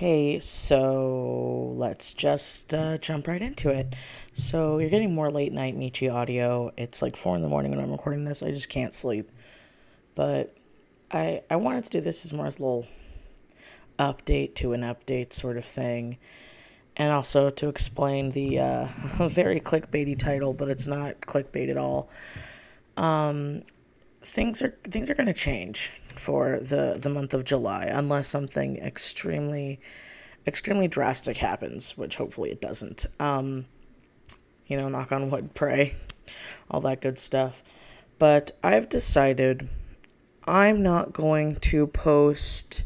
Okay, so let's just jump right into it. So you're getting more late night Michie audio. It's like 4 in the morning when I'm recording this. I just can't sleep. But I wanted to do this as more as a little update to an update sort of thing. And also to explain the very clickbaity title, but it's not clickbait at all. Things are going to change for the month of July unless something extremely drastic happens, which hopefully it doesn't. Knock on wood, pray, all that good stuff. But I've decided I'm not going to post.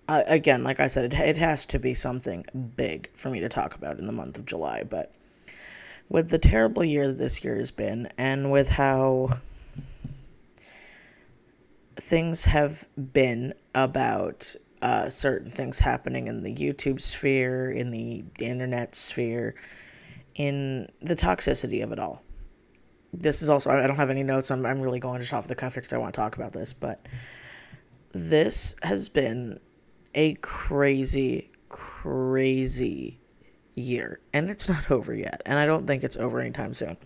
Again, like I said, it has to be something big for me to talk about in the month of July. But with the terrible year that this year has been, and with how things have been about certain things happening in the YouTube sphere, in the internet sphere, in the toxicity of it all. This is also, I don't have any notes. I'm really going just off the cuff because I want to talk about this, but this has been a crazy year, and it's not over yet, and I don't think it's over anytime soon.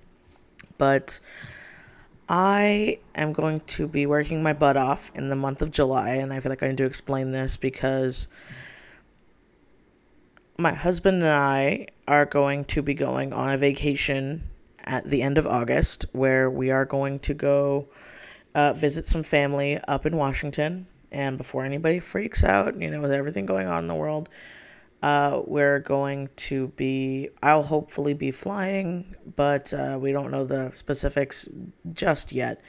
But I am going to be working my butt off in the month of July, and I feel like I need to explain this because my husband and I are going to be going on a vacation at the end of August where we are going to go visit some family up in Washington. And before anybody freaks out, with everything going on in the world, we're going to be, I'll hopefully be flying, but we don't know the specifics just yet.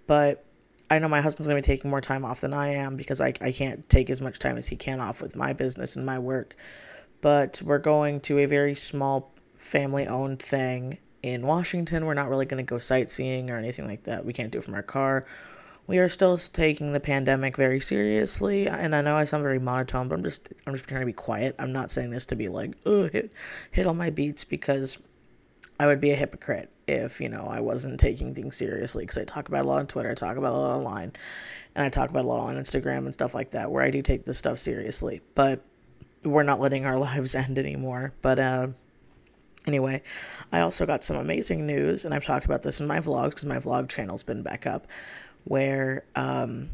But I know my husband's going to be taking more time off than I am because I can't take as much time as he can off with my business and my work. But we're going to a very small family-owned thing in Washington. We're not really going to go sightseeing or anything like that. We can't do it from our car. We are still taking the pandemic very seriously, and I know I sound very monotone, but I'm just trying to be quiet. I'm not saying this to be like, oh, hit all my beats, because I would be a hypocrite if, I wasn't taking things seriously, because I talk about it a lot on Twitter, I talk about it a lot online, and I talk about it a lot on Instagram and stuff like that, where I do take this stuff seriously, but we're not letting our lives end anymore. But anyway, I also got some amazing news, and I've talked about this in my vlogs, because my vlog channel's been back up, where, I'm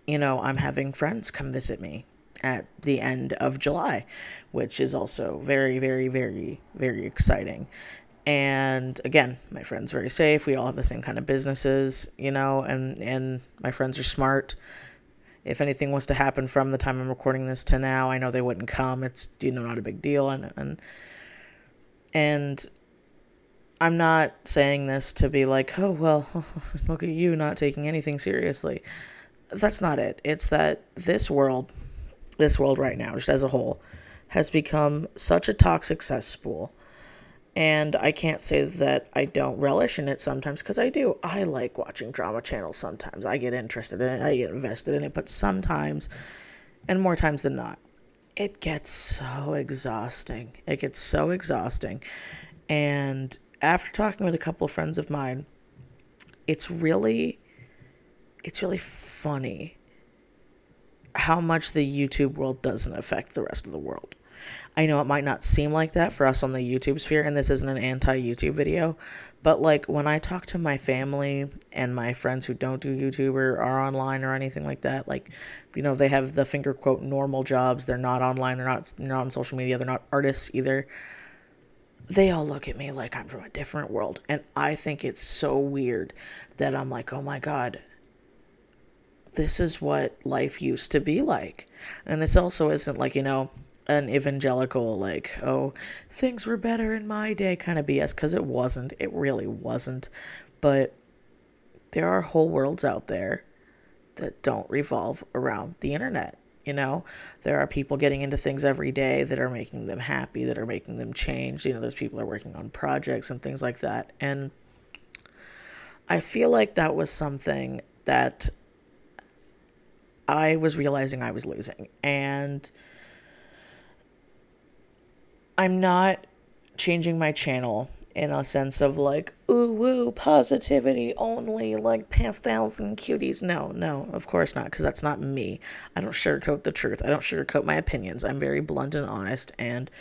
having friends come visit me at the end of July, which is also very, very, very, very exciting. And again, my friend's very safe. We all have the same kind of businesses, and my friends are smart. If anything was to happen from the time I'm recording this to now, I know they wouldn't come. It's, not a big deal. And I'm not saying this to be like, oh, well, look at you not taking anything seriously. That's not it. It's that this world right now, just as a whole, has become such a toxic cesspool. And I can't say that I don't relish in it sometimes, because I do. I like watching drama channels sometimes. I get interested in it. I get invested in it. But sometimes, and more times than not, it gets so exhausting. And after talking with a couple of friends of mine, it's really funny how much the YouTube world doesn't affect the rest of the world. I know it might not seem like that for us on the YouTube sphere, and this isn't an anti-YouTube video, but like when I talk to my family and my friends who don't do YouTube or are online or anything like that, like, they have the finger quote normal jobs, they're not online, they're not on social media, they're not artists either. They all look at me like I'm from a different world. And I think it's so weird that I'm like, oh my God, this is what life used to be like. And this also isn't like, an evangelical, like, oh, things were better in my day kind of BS, because it wasn't. It really wasn't. But there are whole worlds out there that don't revolve around the internet. There are people getting into things every day that are making them happy, that are making them change. Those people are working on projects and things like that. And I feel like that was something that I was realizing I was losing. And I'm not changing my channel in a sense of like, ooh, woo, positivity only, like pastels and cuties. No, of course not, because that's not me. I don't sugarcoat the truth. I don't sugarcoat my opinions. I'm very blunt and honest, and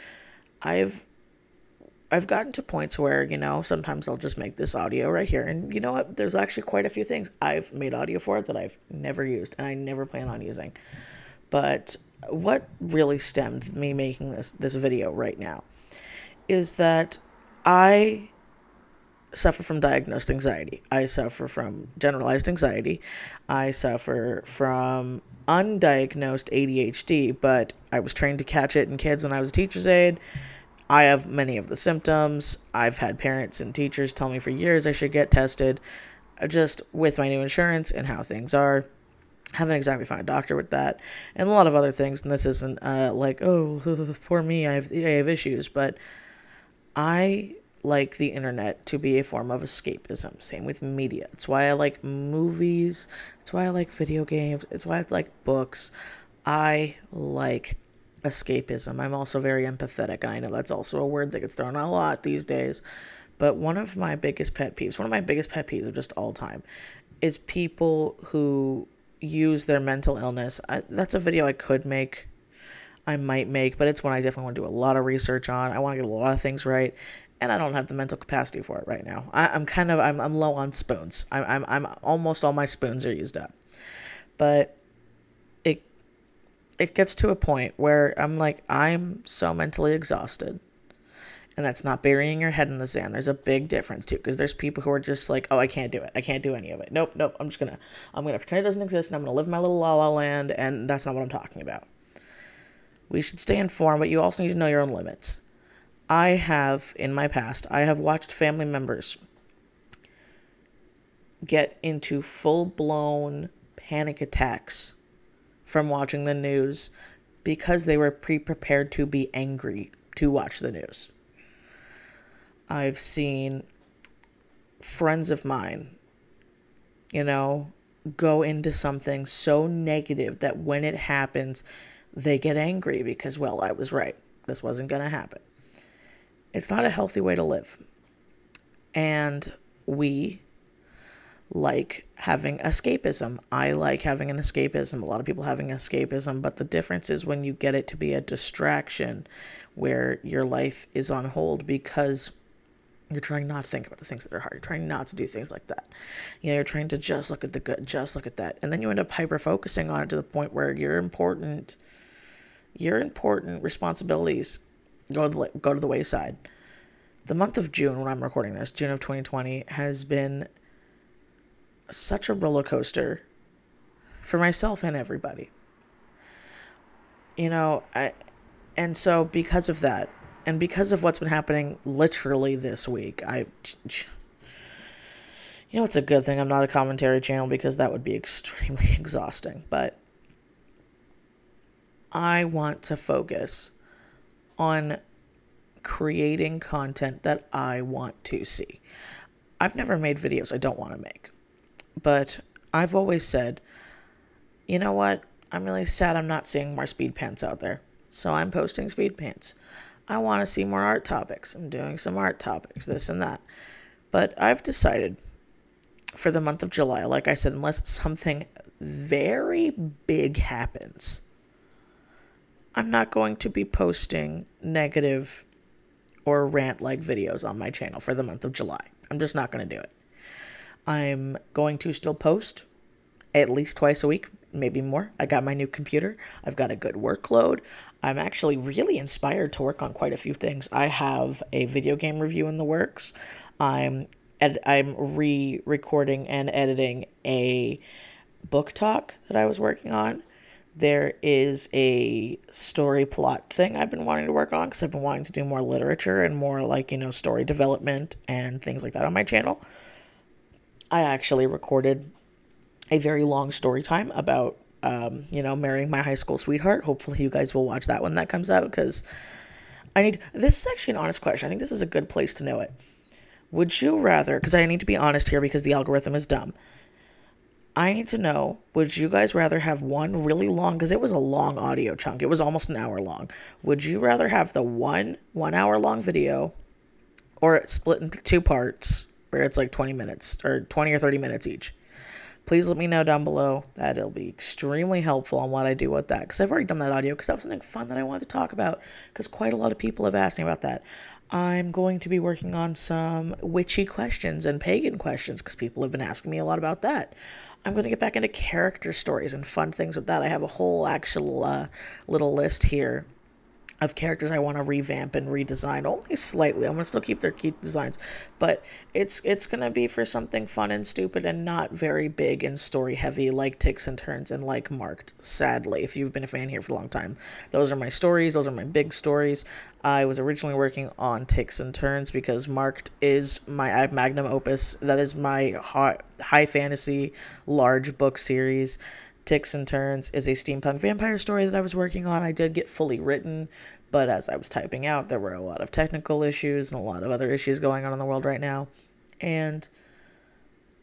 I've gotten to points where, sometimes I'll just make this audio right here. And you know what? There's actually quite a few things I've made audio for that I've never used and I never plan on using. But what really stemmed me making this video right now is that I suffer from diagnosed anxiety. I suffer from generalized anxiety. I suffer from undiagnosed ADHD, but I was trained to catch it in kids when I was a teacher's aide. I have many of the symptoms. I've had parents and teachers tell me for years I should get tested. Just with my new insurance and how things are, haven't exactly found a doctor with that, and a lot of other things. And this isn't like, oh, poor me, I have issues, but I like the internet to be a form of escapism. Same with media. It's why I like movies. It's why I like video games. It's why I like books. I like escapism. I'm also very empathetic. I know that's also a word that gets thrown out a lot these days. But one of my biggest pet peeves of just all time, is people who use their mental illness. That's a video I might make, but it's one I definitely want to do a lot of research on. I want to get a lot of things right, and I don't have the mental capacity for it right now. I'm low on spoons. I'm almost all my spoons are used up. But it gets to a point where I'm like, I'm so mentally exhausted. And that's not burying your head in the sand. There's a big difference too, because there's people who are just like, oh, I can't do it. I can't do any of it. Nope. I'm gonna pretend it doesn't exist, and I'm gonna live my little la la land, and that's not what I'm talking about. We should stay informed, but you also need to know your own limits. In my past, I have watched family members get into full-blown panic attacks from watching the news because they were pre-prepared to be angry to watch the news. I've seen friends of mine, go into something so negative that when it happens, they get angry because, well, I was right. This wasn't going to happen. It's not a healthy way to live. And we like having escapism. I like having an escapism. A lot of people having escapism, but the difference is when you get it to be a distraction where your life is on hold because you're trying not to think about the things that are hard. You're trying not to do things like that. You're trying to just look at the good, just look at that. And then you end up hyper-focusing on it to the point where your important responsibilities go to the wayside. The month of June, when I'm recording this, June of 2020, has been such a roller coaster for myself and everybody. And so because of that, and because of what's been happening literally this week, it's a good thing I'm not a commentary channel, because that would be extremely exhausting. But I want to focus on creating content that I want to see. I've never made videos I don't want to make. But I've always said, you know what? I'm really sad I'm not seeing more speed paints out there. So I'm posting speed paints. I want to see more art topics. I'm doing some art topics, this and that. But I've decided for the month of July, like I said, unless something very big happens, I'm not going to be posting negative or rant-like videos on my channel for the month of July. I'm just not going to do it. I'm going to still post at least twice a week, maybe more. I got my new computer. I've got a good workload. I'm actually really inspired to work on quite a few things. I have a video game review in the works. I'm re-recording and editing a book talk that I was working on. There is a story plot thing I've been wanting to work on, because I've been wanting to do more literature and more story development and things like that on my channel. I actually recorded a very long story time about, marrying my high school sweetheart. Hopefully you guys will watch that when that comes out, because this is actually an honest question. I think this is a good place to know it. Would you rather, because I need to be honest here because the algorithm is dumb. I need to know, would you guys rather have one really long, because it was a long audio chunk. It was almost an hour long. Would you rather have the one hour long video, or it's split into 2 parts where it's like 20 minutes or 20 or 30 minutes each. Please let me know down below. That'll be extremely helpful on what I do with that, because I've already done that audio because that was something fun that I wanted to talk about, because quite a lot of people have asked me about that. I'm going to be working on some witchy questions and pagan questions because people have been asking me a lot about that. I'm going to get back into character stories and fun things with that. I have a whole actual little list here of characters I want to revamp and redesign, only slightly. I'm going to still keep their key designs, but it's going to be for something fun and stupid and not very big and story heavy like Ticks and Turns and like Marked, sadly, if you've been a fan here for a long time. Those are my stories. Those are my big stories. I was originally working on Ticks and Turns because Marked is my magnum opus. That is my high fantasy large book series. Ticks and Turns is a steampunk vampire story that I was working on. I did get fully written, but as I was typing out, there were a lot of technical issues and a lot of other issues going on in the world right now. And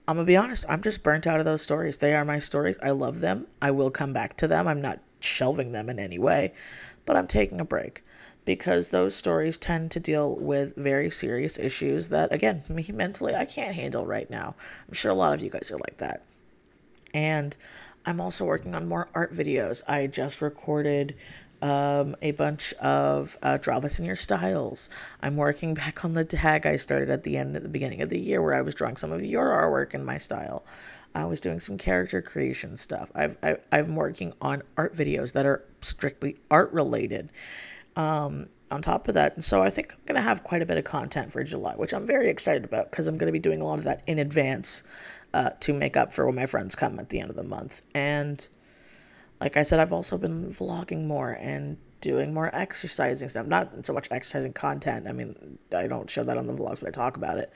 I'm going to be honest, I'm just burnt out of those stories. They are my stories. I love them. I will come back to them. I'm not shelving them in any way, but I'm taking a break because those stories tend to deal with very serious issues that, again, me mentally, I can't handle right now. I'm sure a lot of you guys are like that. And I'm also working on more art videos. I just recorded a bunch of Draw This in Your Styles. I'm working back on the tag I started at the beginning of the year where I was drawing some of your artwork in my style. I was doing some character creation stuff. I'm working on art videos that are strictly art related. On top of that, and so I think I'm going to have quite a bit of content for July, which I'm very excited about because I'm going to be doing a lot of that in advance to make up for when my friends come at the end of the month. And like I said, I've also been vlogging more and doing more exercising stuff. Not so much exercising content. I mean, I don't show that on the vlogs, but I talk about it.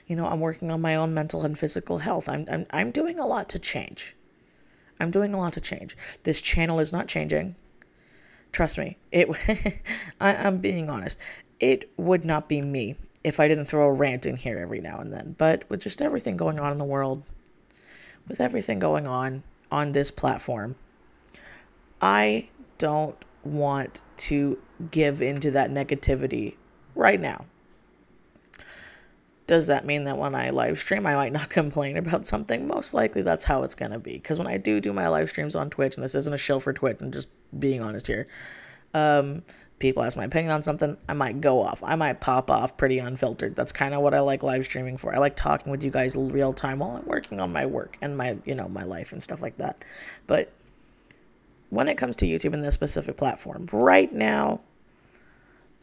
You know, I'm working on my own mental and physical health. I'm doing a lot to change. I'm doing a lot to change. This channel is not changing. Trust me. I'm being honest. It would not be me if I didn't throw a rant in here every now and then. But with just everything going on in the world, with everything going on this platform, I don't want to give into that negativity right now. Does that mean that when I live stream, I might not complain about something? Most likely that's how it's going to be. Because when I do my live streams on Twitch, and this isn't a shill for Twitch, I'm just being honest here, people ask my opinion on something, I might go off. I might pop off pretty unfiltered. That's kind of what I like live streaming for. I like talking with you guys real time while I'm working on my work and my, my life and stuff like that. But when it comes to YouTube and this specific platform, right now,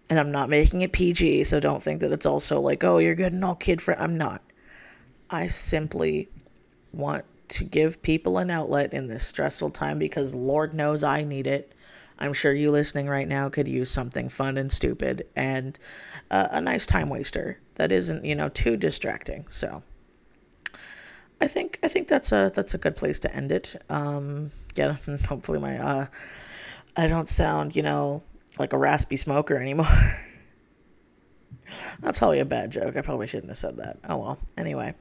and I'm not making it PG, so don't think that it's also like, oh, you're good and all kid-friendly. I'm not. I simply want to give people an outlet in this stressful time because Lord knows I need it. I'm sure you listening right now could use something fun and stupid and a nice time waster that isn't, too distracting. So I think that's a good place to end it. Yeah, hopefully my I don't sound, like a raspy smoker anymore. That's probably a bad joke. I probably shouldn't have said that. Oh well. Anyway,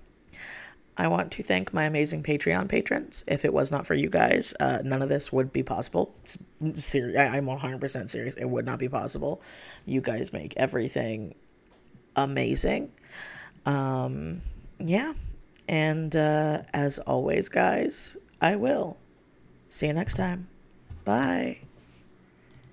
I want to thank my amazing Patreon patrons. If it was not for you guys, none of this would be possible. I'm 100% serious. It would not be possible. You guys make everything amazing. Yeah. And as always, guys, I will see you next time. Bye.